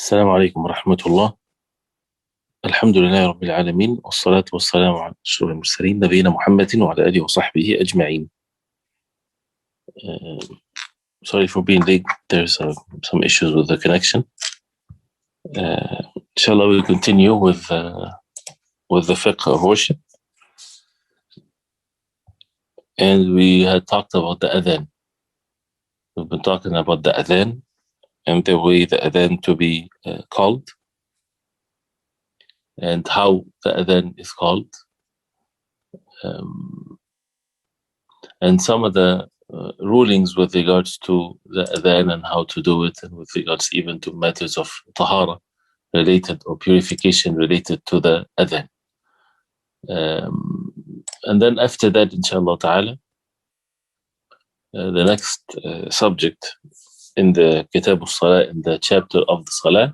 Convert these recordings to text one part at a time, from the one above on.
السلام عليكم ورحمة الله. الحمد لله رب العالمين، والصلاة والسلام على أشرف المرسلين نبينا محمد وعلى آله وصحبه أجمعين. Uh, Sorry for being late. There's some issues with the connection. Inshallah, we'll continue with the fiqh of worship. And we had talked about the adhan. We've been talking about the adhan and the way the adhan to be called, and how the adhan is called, and some of the rulings with regards to the adhan and how to do it, and with regards even to matters of tahara related or purification related to the adhan. And then after that, inshallah ta'ala, the next subject in the Kitab al-Salah, in the chapter of the Salah,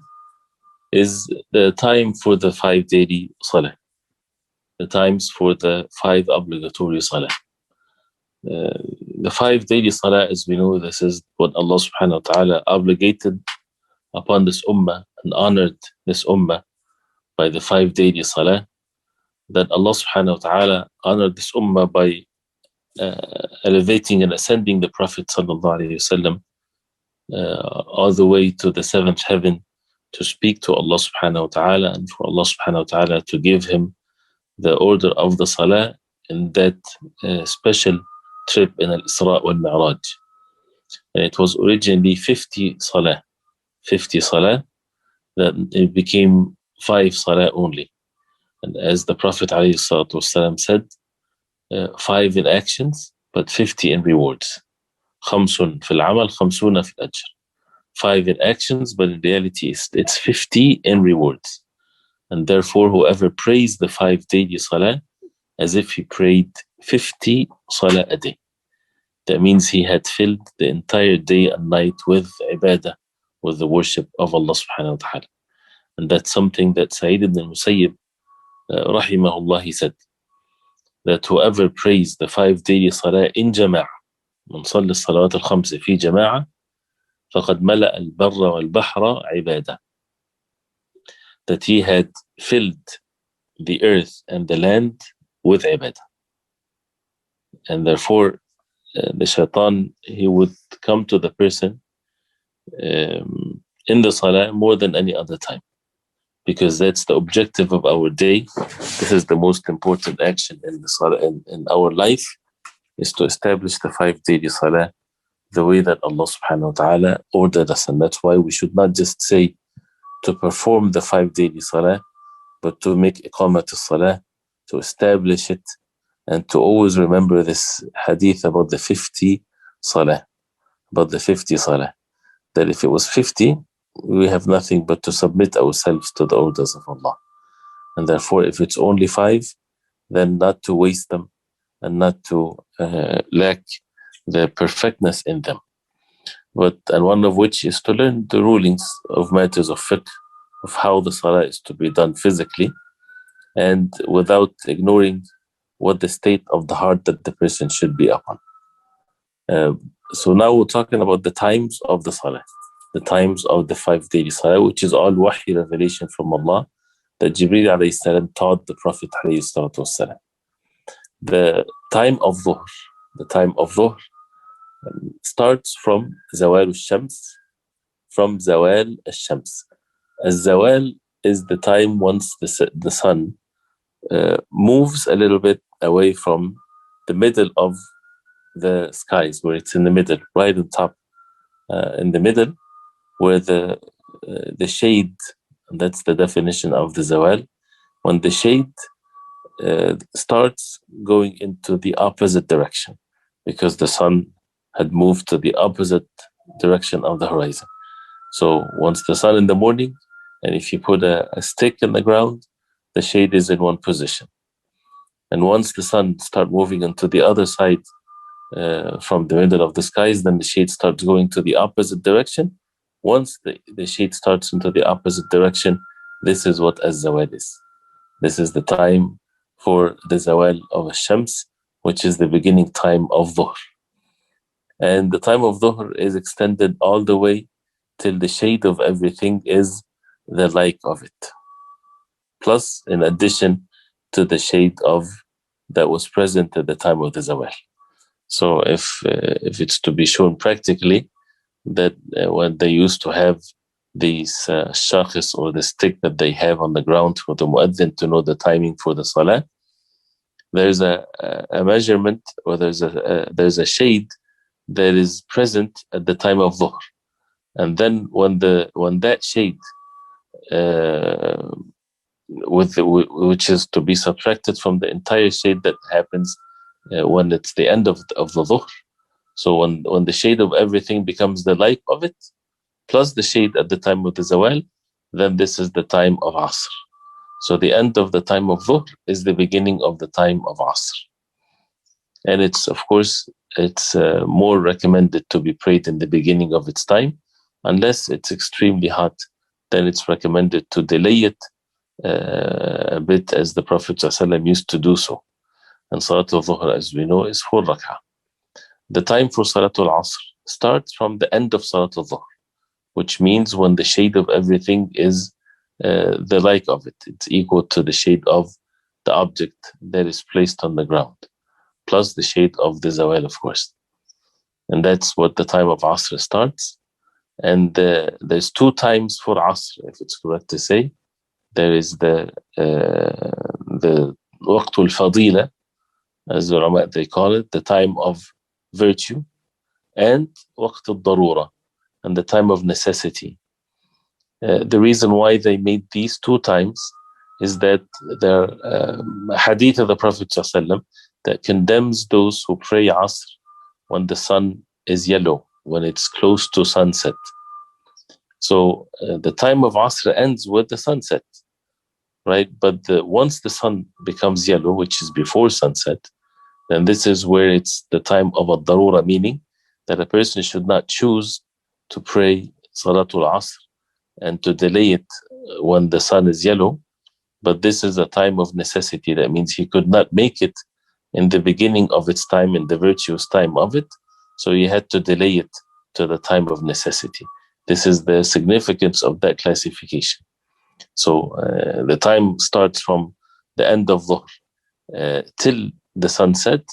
is the time for the 5 daily Salah, the times for the 5 obligatory Salah. The 5 daily Salah, as we know, this is what Allah subhanahu wa ta'ala obligated upon this ummah and honored this ummah by the 5 daily Salah, that Allah subhanahu wa ta'ala honored this ummah by elevating and ascending the Prophet sallallahu alayhi wasallam all the way to the 7th heaven to speak to Allah subhanahu wa ta'ala, and for Allah subhanahu wa ta'ala to give him the order of the Salah in that special trip in Al-Isra wal-Mi'raj. And it was originally 50 Salah, that it became 5 Salah only. And as the Prophet ﷺ said, 5 in actions, but 50 in rewards. خمس في العمل خمسون في الأجر. 5 in actions, but in reality it's 50 in rewards. And therefore, whoever prays the 5 daily Salah as if he prayed 50 Salah a day, that means he had filled the entire day and night with ibadah, with the worship of Allah subhanahu wa ta'ala. And that's something that Sa'id ibn al-Musayyib rahimahullah, he said, that whoever prays the 5 daily Salah in Jama'ah, من صلى الصلوات الخمس في جماعة فقد ملأ البر والبحر عبادة, that he had filled the earth and the land with ibadah. And therefore the shaitan, he would come to the person in the Salah more than any other time, because that's the objective of our day. This is the most important action in the Salah, in our life, is to establish the 5 daily Salah the way that Allah subhanahu wa ta'ala ordered us. And that's why we should not just say to perform the 5 daily Salah, but to make iqamat al-Salah, to establish it, and to always remember this hadith about the 50 Salah, that if it was 50, we have nothing but to submit ourselves to the orders of Allah. And therefore, if it's only 5, then not to waste them and not to lack the perfectness in them. And one of which is to learn the rulings of matters of fiqh, of how the Salah is to be done physically, and without ignoring what the state of the heart that the person should be upon. So now we're talking about the times of the Salah, the times of the 5 daily Salah, which is all wahy revelation from Allah that Jibreel alayhi salam taught the Prophet alayhi salatu wasalam. The time of Dhuhr starts from Zawal al-Shams, from Zawal al-Shams. As-Zawal is the time once the sun moves a little bit away from the middle of the skies, where it's in the middle, right on top, in the middle, where the shade, and that's the definition of the Zawal, when the shade starts going into the opposite direction, because the sun had moved to the opposite direction of the horizon. So once the sun in the morning, and if you put a stick in the ground, the shade is in one position. And once the sun starts moving into the other side from the middle of the skies, then the shade starts going to the opposite direction. Once the shade starts into the opposite direction, this is what Az-Zawal is. This is the time for the Zawal of Shams, which is the beginning time of Dhuhr. And the time of Dhuhr is extended all the way till the shade of everything is the like of it. Plus, in addition to the shade of that was present at the time of the zawal. So if it's to be shown practically, that when they used to have these shakhs or the stick that they have on the ground for the muezzin to know the timing for the salah, there's a measurement, or there's a shade that is present at the time of dhuhr, and then when that shade which is to be subtracted from the entire shade that happens when it's the end of the dhuhr. So when the shade of everything becomes the like of it, plus the shade at the time of the zawal, then this is the time of asr. So the end of the time of dhuhr is the beginning of the time of asr. And it's, of course, it's more recommended to be prayed in the beginning of its time. Unless it's extremely hot, then it's recommended to delay it a bit, as the Prophet ﷺ used to do so. And Salatul Dhuhr, as we know, is 4 rak'ah. The time for Salatul Asr starts from the end of Salatul Dhuhr, which means when the shade of everything is the like of it. It's equal to the shade of the object that is placed on the ground, plus the shade of the zawal, of course. And that's what the time of Asr starts. And there's 2 times for Asr, if it's correct to say. There is the Waqtul Fadila, as the ulama they call it, the time of virtue, and Waqtul Darura, and the time of necessity. The reason why they made these 2 times is that there are hadith of the Prophet ﷺ that condemns those who pray Asr when the sun is yellow, when it's close to sunset. So the time of Asr ends with the sunset, right? But once the sun becomes yellow, which is before sunset, then this is where it's the time of ad-darura, meaning that a person should not choose to pray Salatul Asr and to delay it when the sun is yellow. But this is a time of necessity. That means he could not make it in the beginning of its time, in the virtuous time of it. So he had to delay it to the time of necessity. This is the significance of that classification. So the time starts from the end of Dhuhr till the sunset,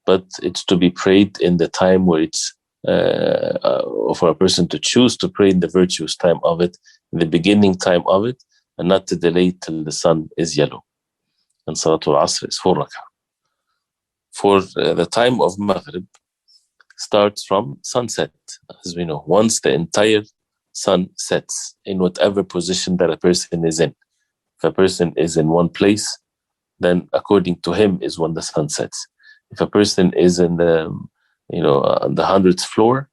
but it's to be prayed in the time where it's for a person to choose to pray in the virtuous time of it, in the beginning time of it, and not to delay till the sun is yellow. And Salatul Asr is 4 rak'ah. For the time of Maghrib starts from sunset, as we know. Once the entire sun sets in whatever position that a person is in. If a person is in one place, then according to him is when the sun sets. If a person is in the, on the 100th floor,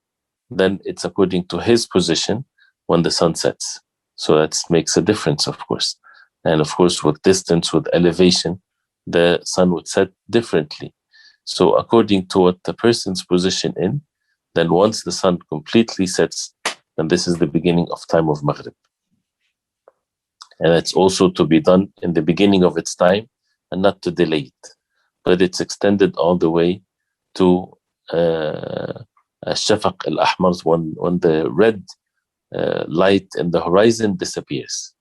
then it's according to his position when the sun sets. So that makes a difference, of course. And of course, with distance, with elevation, the sun would set differently. So according to what the person's position in, then once the sun completely sets, then this is the beginning of time of Maghrib. And it's also to be done in the beginning of its time and not to delay it. But it's extended all the way to Shafaq al-Ahmar, when the red light in the horizon disappears.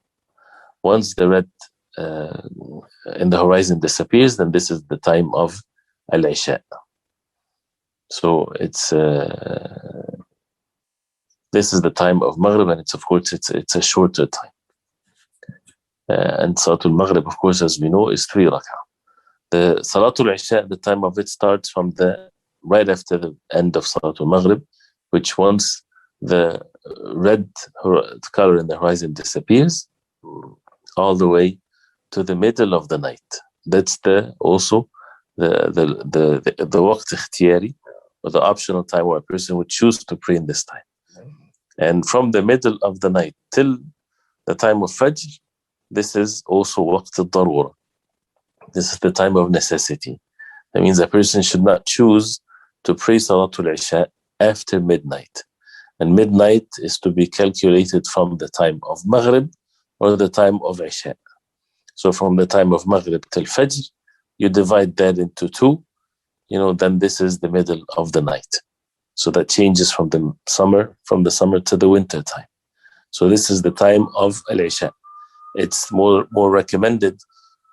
Once the red in the horizon disappears, then this is the time of Al-Isha. So it's this is the time of Maghrib, and it's of course it's a shorter time. And Salatul Maghrib, of course, as we know, is 3 rak'ah. The Salatul Isha, the time of it starts from the right after the end of Salatul Maghrib, which once the red color in the horizon disappears, all the way to the middle of the night. That's also the waqt ikhtiyari, or the optional time where a person would choose to pray in this time. And from the middle of the night till the time of Fajr, this is also waqt al-darura. This is the time of necessity. That means a person should not choose to pray Salatul Isha after midnight. And midnight is to be calculated from the time of Maghrib or the time of Isha. So from the time of Maghrib till Fajr, you divide that into 2, then this is the middle of the night. So that changes from the summer to the winter time. So this is the time of Al-Isha. It's more recommended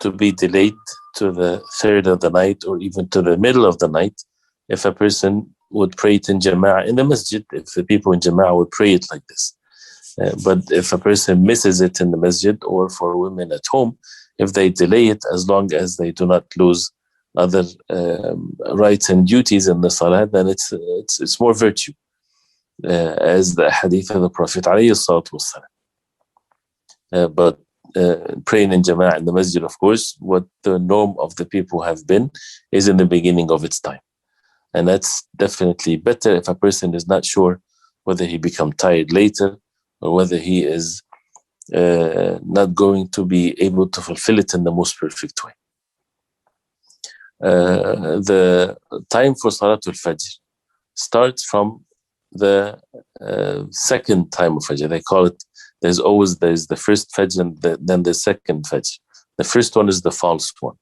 to be delayed to the third of the night or even to the middle of the night if a person would pray it in Jama'ah in the masjid, if the people in Jama'ah would pray it like this. But if a person misses it in the masjid, or for women at home, if they delay it, as long as they do not lose other rights and duties in the salah, then it's more virtue, as the hadith of the Prophet ﷺ. But praying in Jama'ah in the masjid, of course, what the norm of the people have been is in the beginning of its time. And that's definitely better if a person is not sure whether he become tired later or whether he is not going to be able to fulfill it in the most perfect way. The time for Salatul Fajr starts from the second time of Fajr. They call it, there's the first Fajr and then the second Fajr. The first one is the false one.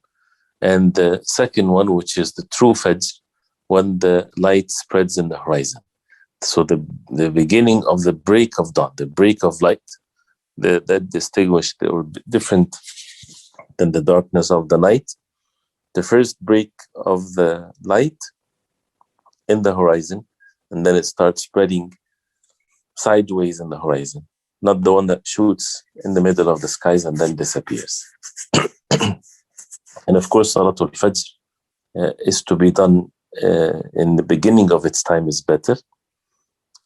And the second one, which is the true Fajr, when the light spreads in the horizon. So the beginning of the break of dawn, the break of light, that distinguished or different than the darkness of the night. The first break of the light in the horizon, and then it starts spreading sideways in the horizon, not the one that shoots in the middle of the skies and then disappears. And of course, Salatul Fajr is to be done in the beginning of its time is better.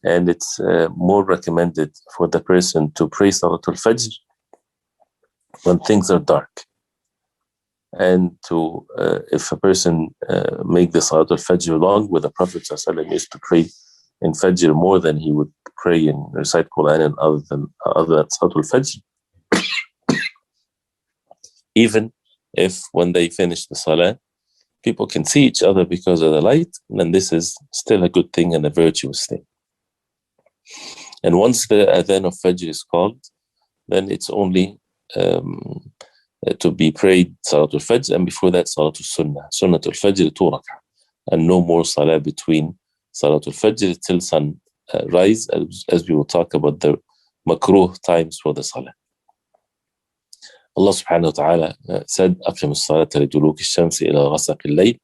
And it's more recommended for the person to pray Salatul Fajr when things are dark. And to, if a person make the Salatul Fajr long, with the Prophet ﷺ used to pray in Fajr more than he would pray and recite Quran and other than Salatul Fajr. Even if when they finish the Salah, people can see each other because of the light, then this is still a good thing and a virtuous thing. And once the adhan of Fajr is called, then it's only to be prayed Salatul Fajr, and before that Salatul Sunnah, Sunnatul Fajr 2 rak'ah, and no more Salah between Salatul Fajr till sun rise, as we will talk about the makruh times for the Salah. Allah subhanahu wa ta'ala said, أقم الصلاة لدلوك الشمس إلى غسق الليل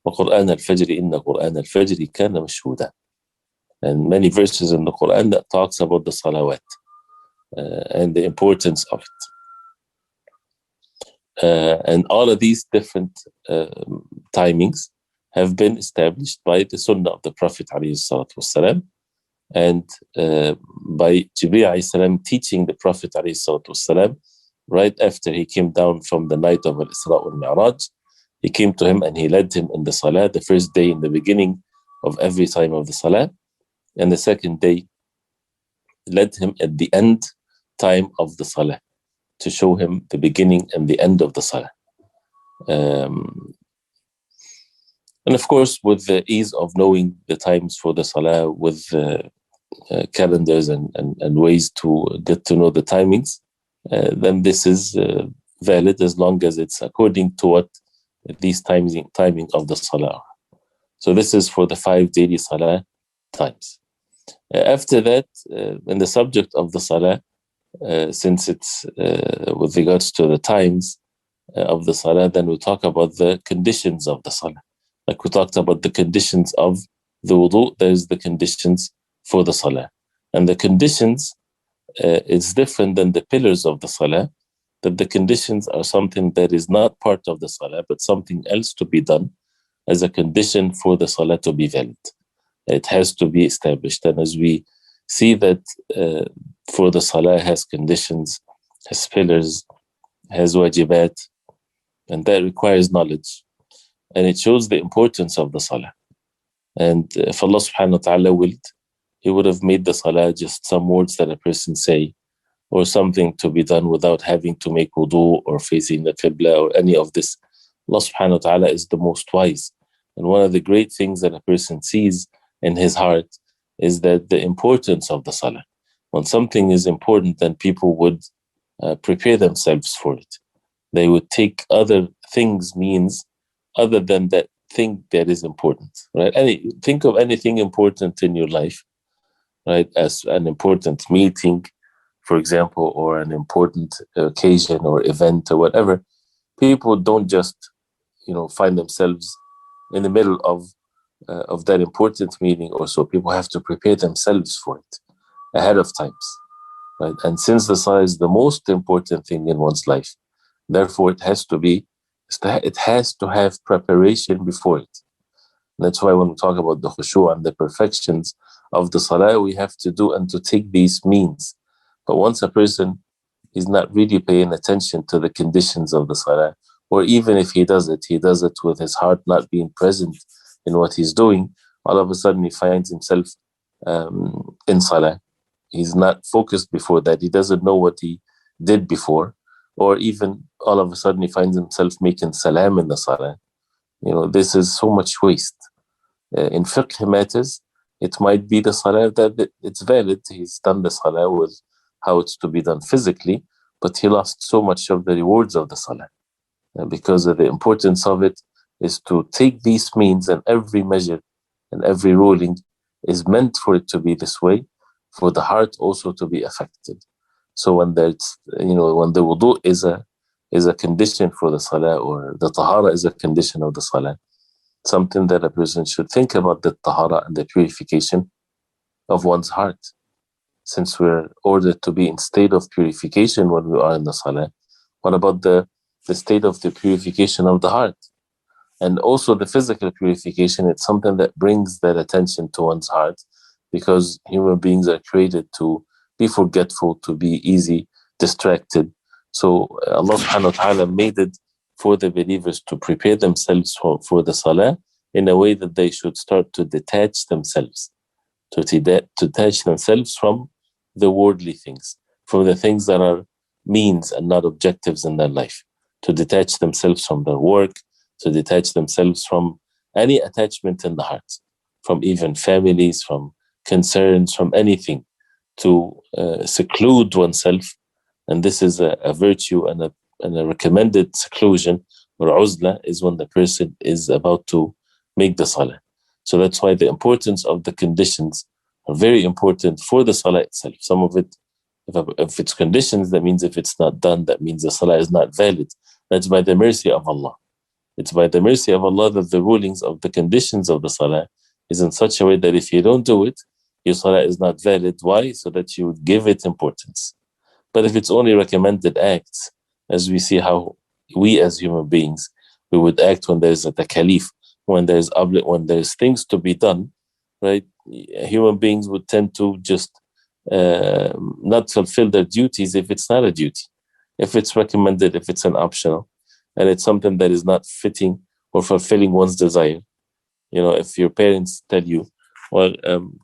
وقرآن الفجر إن قرآن الفجر كان مشهودا. And many verses in the Quran that talks about the salawat and the importance of it. And all of these different timings have been established by the Sunnah of the Prophet ﷺ, and by Jibreel ﷺ teaching the Prophet ﷺ right after he came down from the night of Al-Isra wal-Mi'raj. He came to him and he led him in the Salah, the first day in the beginning of every time of the Salah, and the second day led him at the end time of the Salah to show him the beginning and the end of the Salah. And of course, with the ease of knowing the times for the Salah, with calendars and ways to get to know the timings, then this is valid as long as it's according to what these timing of the Salah are. So this is for the 5 daily Salah times. After that, in the subject of the Salah, since it's with regards to the times of the Salah, then we'll talk about the conditions of the Salah. Like we talked about the conditions of the wudu, there's the conditions for the Salah. And the conditions is different than the pillars of the Salah, that the conditions are something that is not part of the Salah, but something else to be done as a condition for the Salah to be valid. It has to be established. And as we see that for the Salah has conditions, has pillars, has wajibat, and that requires knowledge. And it shows the importance of the Salah. And if Allah subhanahu wa ta'ala willed, He would have made the Salah just some words that a person say, or something to be done without having to make wudu or facing the Qibla or any of this. Allah subhanahu wa ta'ala is the most wise. And one of the great things that a person sees in his heart is that the importance of the Salah. When something is important, then people would prepare themselves for it. They would take other things means other than that thing that is important, right? Think of anything important in your life, right, as an important meeting for example, or an important occasion or event or whatever, people don't just, find themselves in the middle of that important meeting or so. People have to prepare themselves for it ahead of times, right? And since the salah is the most important thing in one's life, therefore it has to have preparation before it. That's why when we talk about the khushu' and the perfections of the salah, we have to do and to take these means. But once a person is not really paying attention to the conditions of the salah, or even if he does it with his heart not being present in what he's doing, all of a sudden he finds himself in salah. He's not focused before that. He doesn't know what he did before, or even all of a sudden he finds himself making salam in the salah. This is so much waste. In fiqh matters, it might be the salah that it's valid. He's done the salah with how it's to be done physically, but he lost so much of the rewards of the salah. Because of the importance of it is to take these means, and every measure and every ruling is meant for it to be this way, for the heart also to be affected. So when there's, when the wudu is a condition for the salah, or the tahara is a condition of the salah, something that a person should think about, the tahara and the purification of one's heart. Since we're ordered to be in state of purification when we are in the salah, what about the state of the purification of the heart? And also the physical purification, it's something that brings that attention to one's heart, because human beings are created to be forgetful, to be easy distracted. So Allah subhanahu wa ta'ala made it for the believers to prepare themselves for the salah in a way that they should start to detach themselves, to detach themselves from the worldly things, from the things that are means and not objectives in their life, to detach themselves from their work, to detach themselves from any attachment in the heart, from even families, from concerns, from anything, to seclude oneself. And this is a virtue and a recommended seclusion, or uzla, is when the person is about to make the salah. So that's why the importance of the conditions are very important for the salah itself. Some of it, if it's conditions, that means if it's not done, that means the salah is not valid. That's by the mercy of Allah. It's by the mercy of Allah that the rulings of the conditions of the salah is in such a way that if you don't do it, your salah is not valid. Why? So that you would give it importance. But if it's only recommended acts, as we see how we as human beings, we would act when there's a takalif, when there's things to be done, right? Human beings would tend to just not fulfill their duties if it's not a duty. If it's recommended, if it's an optional, and it's something that is not fitting or fulfilling one's desire. If your parents tell you, well,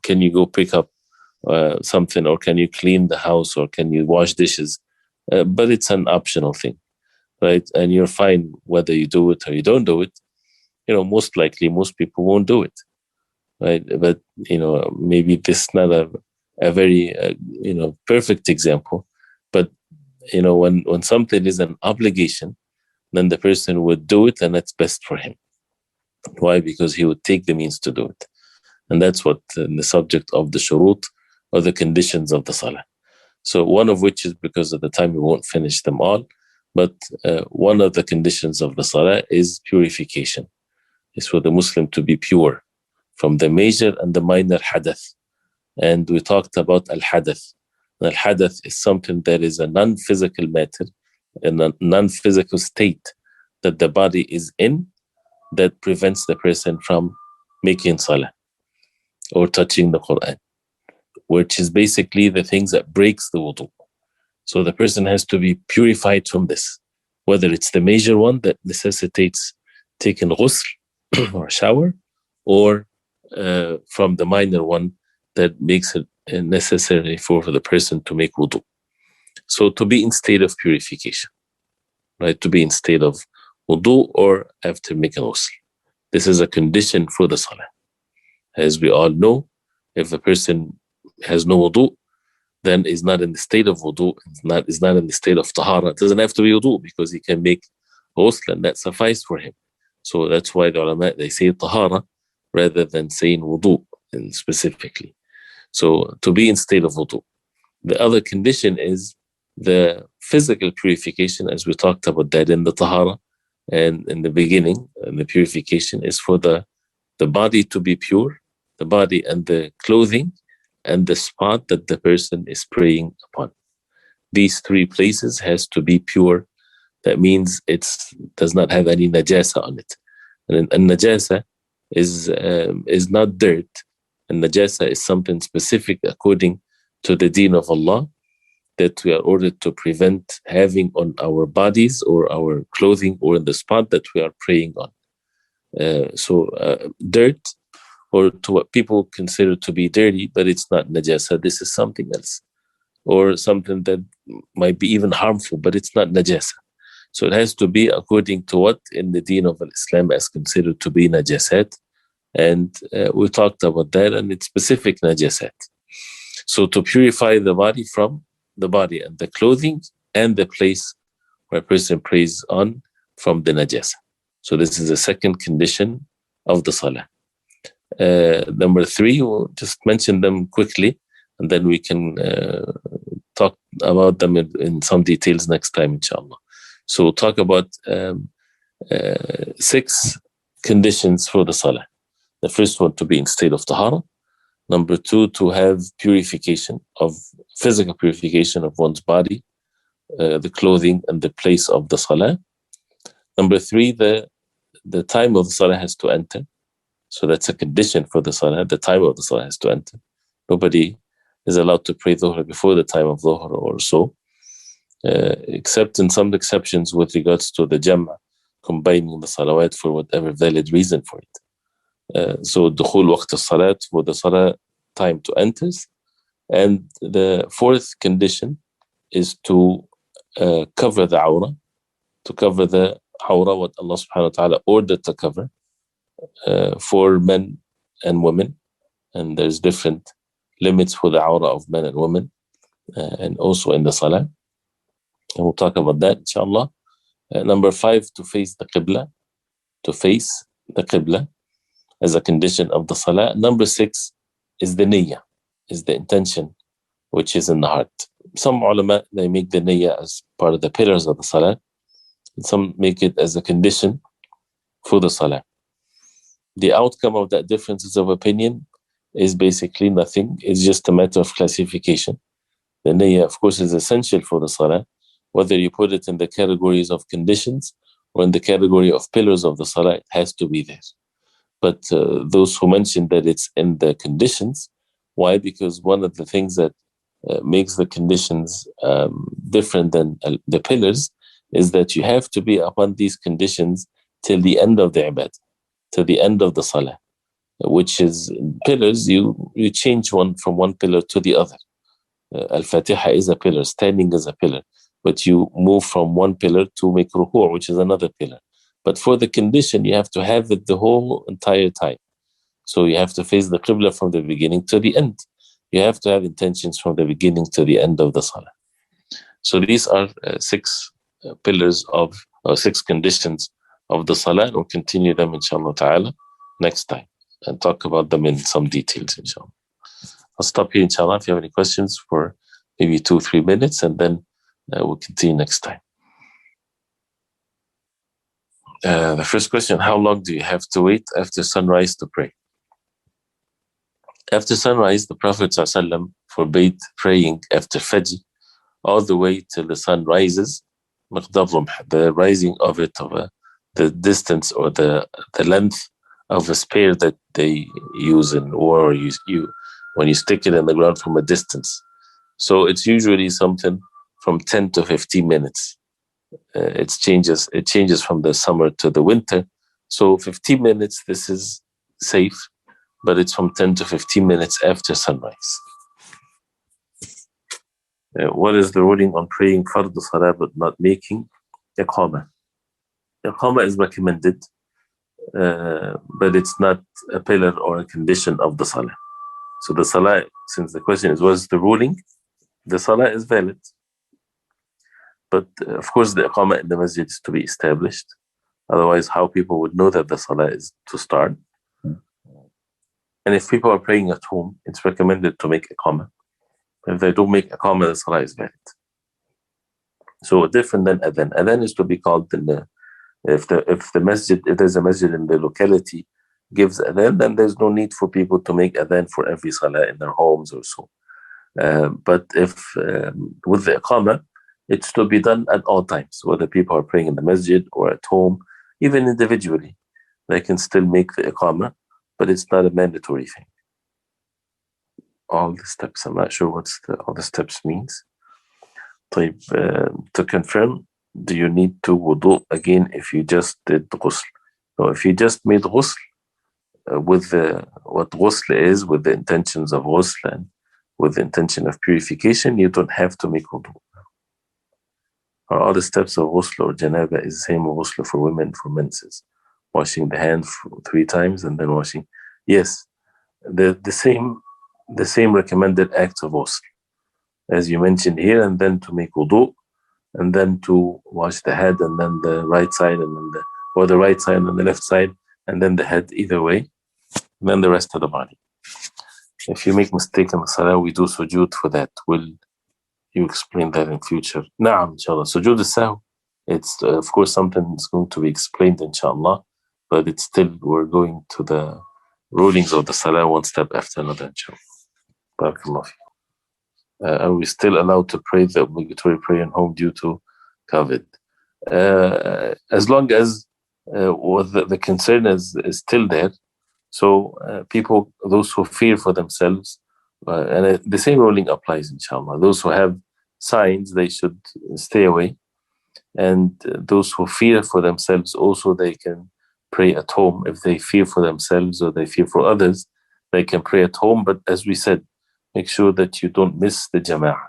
can you go pick up something, or can you clean the house, or can you wash dishes? But it's an optional thing, right? And you're fine whether you do it or you don't do it. Most likely, most people won't do it, right? But, maybe this is not a very, perfect example. But, when something is an obligation, then the person would do it, and that's best for him. Why? Because he would take the means to do it. And that's what the subject of the shurut, or the conditions of the salah. So one of which is, because of the time we won't finish them all, but one of the conditions of the salah is purification. It's for the Muslim to be pure from the major and the minor hadath. And we talked about al-hadath. Al-hadath is something that is a non-physical matter, a non-physical state that the body is in, that prevents the person from making salah or touching the Quran, which is basically the things that breaks the wudu. So the person has to be purified from this, whether it's the major one that necessitates taking ghusl or shower, or from the minor one that makes it necessary for the person to make wudu. So to be in state of purification, right? To be in state of wudu or after making ghusl. This is a condition for the salah. As we all know, if a person has no wudu, then is not in the state of wudu, is not in the state of tahara. It doesn't have to be wudu, because he can make ghusl, and that suffices for him. So that's why the ulama, they say tahara rather than saying wudu specifically. So to be in state of wudu. The other condition is the physical purification, as we talked about that in the tahara and in the beginning. And the purification is for the body to be pure, the body and the clothing and the spot that the person is praying upon. These three places has to be pure. That means it does not have any najasa on it. And najasa is not dirt. And najasa is something specific according to the deen of Allah that we are ordered to prevent having on our bodies or our clothing or in the spot that we are praying on. So dirt, or to what people consider to be dirty, but it's not najasa. This is something else, or something that might be even harmful, but it's not najasa. So it has to be according to what in the deen of Islam is considered to be najasat. And we talked about that, and it's specific najasat. So to purify the body from the body and the clothing and the place where a person prays on from the najasa. So this is the second condition of the salah. Number 3, we'll just mention them quickly, and then we can talk about them in some details next time, inshallah. So we'll talk about 6 conditions for the salah. The first one, to be in state of tahara. Number 2, to have purification of physical purification of one's body, the clothing and the place of the salah. Number 3, the time of the salah has to enter. So that's a condition for the salah. The time of the salah has to enter. Nobody is allowed to pray dhuhr before the time of dhuhr or so, except in some exceptions with regards to the jam'a, combining the salawat for whatever valid reason for it. So dukhul waqt al-salat, for the salah time to enter. And the 4th condition is to cover the awrah, to cover the awrah, what Allah subhanahu wa ta'ala ordered to cover for men and women. And there's different limits for the awrah of men and women, and also in the salah. And we'll talk about that, inshallah. Number 5, to face the qibla, to face the qibla as a condition of the salah. Number 6 is the niyyah, is the intention, which is in the heart. Some ulama, they make the niyyah as part of the pillars of the salah, and some make it as a condition for the salah. The outcome of that differences of opinion is basically nothing. It's just a matter of classification. The niyyah, of course, is essential for the salah, whether you put it in the categories of conditions or in the category of pillars of the salah, it has to be there. But those who mention that it's in the conditions, why? Because one of the things that makes the conditions different than the pillars is that you have to be upon these conditions till the end of the ibadah, till the end of the salah, which is pillars, you change one from one pillar to the other. Al-Fatiha is a pillar, standing is a pillar, but you move from one pillar to make ruku', which is another pillar. But for the condition, you have to have it the whole entire time. So you have to face the qibla from the beginning to the end. You have to have intentions from the beginning to the end of the salah. So these are 6 pillars of, or 6 conditions of the salah. We'll continue them, inshallah ta'ala, next time and talk about them in some details, inshallah. I'll stop here, inshallah, if you have any questions for maybe 2-3 minutes, and then we'll continue next time. The first question, how long do you have to wait after sunrise to pray? After sunrise, the Prophet ﷺ forbade praying after Fajr all the way till the sun rises, the rising of it, of the distance or the length of a spear that they use in war, when you stick it in the ground from a distance. So it's usually something from 10 to 15 minutes. It changes from the summer to the winter. So 15 minutes, this is safe, but it's from 10 to 15 minutes after sunrise. What is the ruling on praying fard salah but not making iqamah? Iqamah is recommended, but it's not a pillar or a condition of the salah. So the salah, since the question is, what is the ruling? The salah is valid. But of course, the iqamah in the masjid is to be established. Otherwise, how people would know that the salah is to start? And if people are praying at home, it's recommended to make iqamah. If they don't make iqamah, the salah is valid. So different than adhan. Adhan is to be called in the, if there's a masjid in the locality gives adhan, then there's no need for people to make adhan for every salah in their homes or so. But if with the iqamah, it's to be done at all times, whether people are praying in the masjid or at home, even individually, they can still make the iqamah, but it's not a mandatory thing. All the steps, I'm not sure what all the steps means. To confirm, do you need to wudu again if you just did ghusl? So if you just made ghusl with what ghusl is, with the intentions of ghusl and with the intention of purification, you don't have to make wudu. Or all the steps of ghusl or janaba is the same ghusl for women, for menses. Washing the hand 3 times and then washing. Yes, the same recommended acts of ghusl, as you mentioned here, and then to make wudu, and then to wash the head, and then the right side, and then the right side and the left side, and then the head either way, and then the rest of the body. If you make mistake in the salah, we do sujood for that. Will you explain that in future? Naam, inshallah. Sujood al-sahw, it's of course something that's going to be explained, inshallah, but it's still, we're going to the rulings of the salah one step after another, inshallah. Barakallah fi. Are we still allowed to pray the obligatory prayer in home due to COVID? As long as the concern is still there. So people, those who fear for themselves, and the same ruling applies, inshallah. Those who have signs, they should stay away. And those who fear for themselves also, they can pray at home. If they fear for themselves or they fear for others, they can pray at home. But as we said, make sure that you don't miss the jama'ah.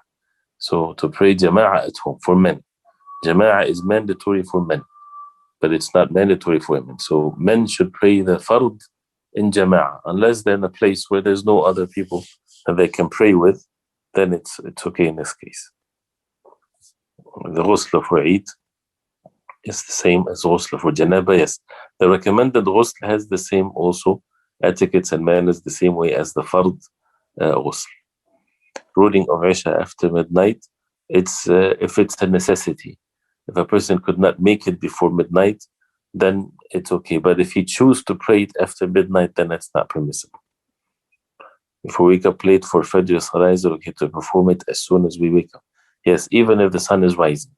So to pray jama'ah at home for men. Jama'ah is mandatory for men, but it's not mandatory for women. So men should pray the fard in jama'ah, unless they're in a place where there's no other people that they can pray with, then it's okay in this case. The ghusl for Eid is the same as ghusl for janaba. Yes, the recommended ghusl has the same also etiquettes and manners, the same way as the fard ghusl. Ruling of Isha after midnight, it's if it's a necessity. If a person could not make it before midnight, then it's okay. But if he chooses to pray it after midnight, then it's not permissible. If we wake up late for Fajr Salah, it's okay to perform it as soon as we wake up. Yes, even if the sun is rising,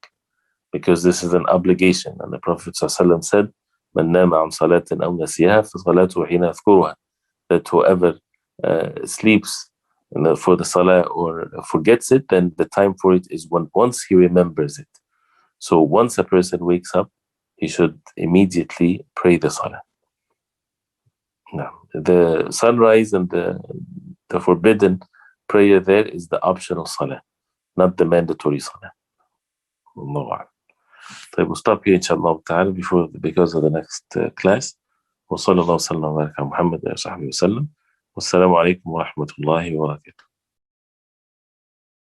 because this is an obligation. And the Prophet ﷺ said, "Man nama an salatin aw nasiha fa salatu hina yadhkuruha," that whoever sleeps for the salah or forgets it, then the time for it is once he remembers it. So once a person wakes up, he should immediately pray the salah. Now, the sunrise and the forbidden prayer there is the optional salah, not the mandatory salah. Allah. So we'll stop here, inshallah ta'ala, because of the next class. وصلى الله وسلم وبارك على محمد وصحبه وسلم. والسلام عليكم ورحمة الله وبركاته.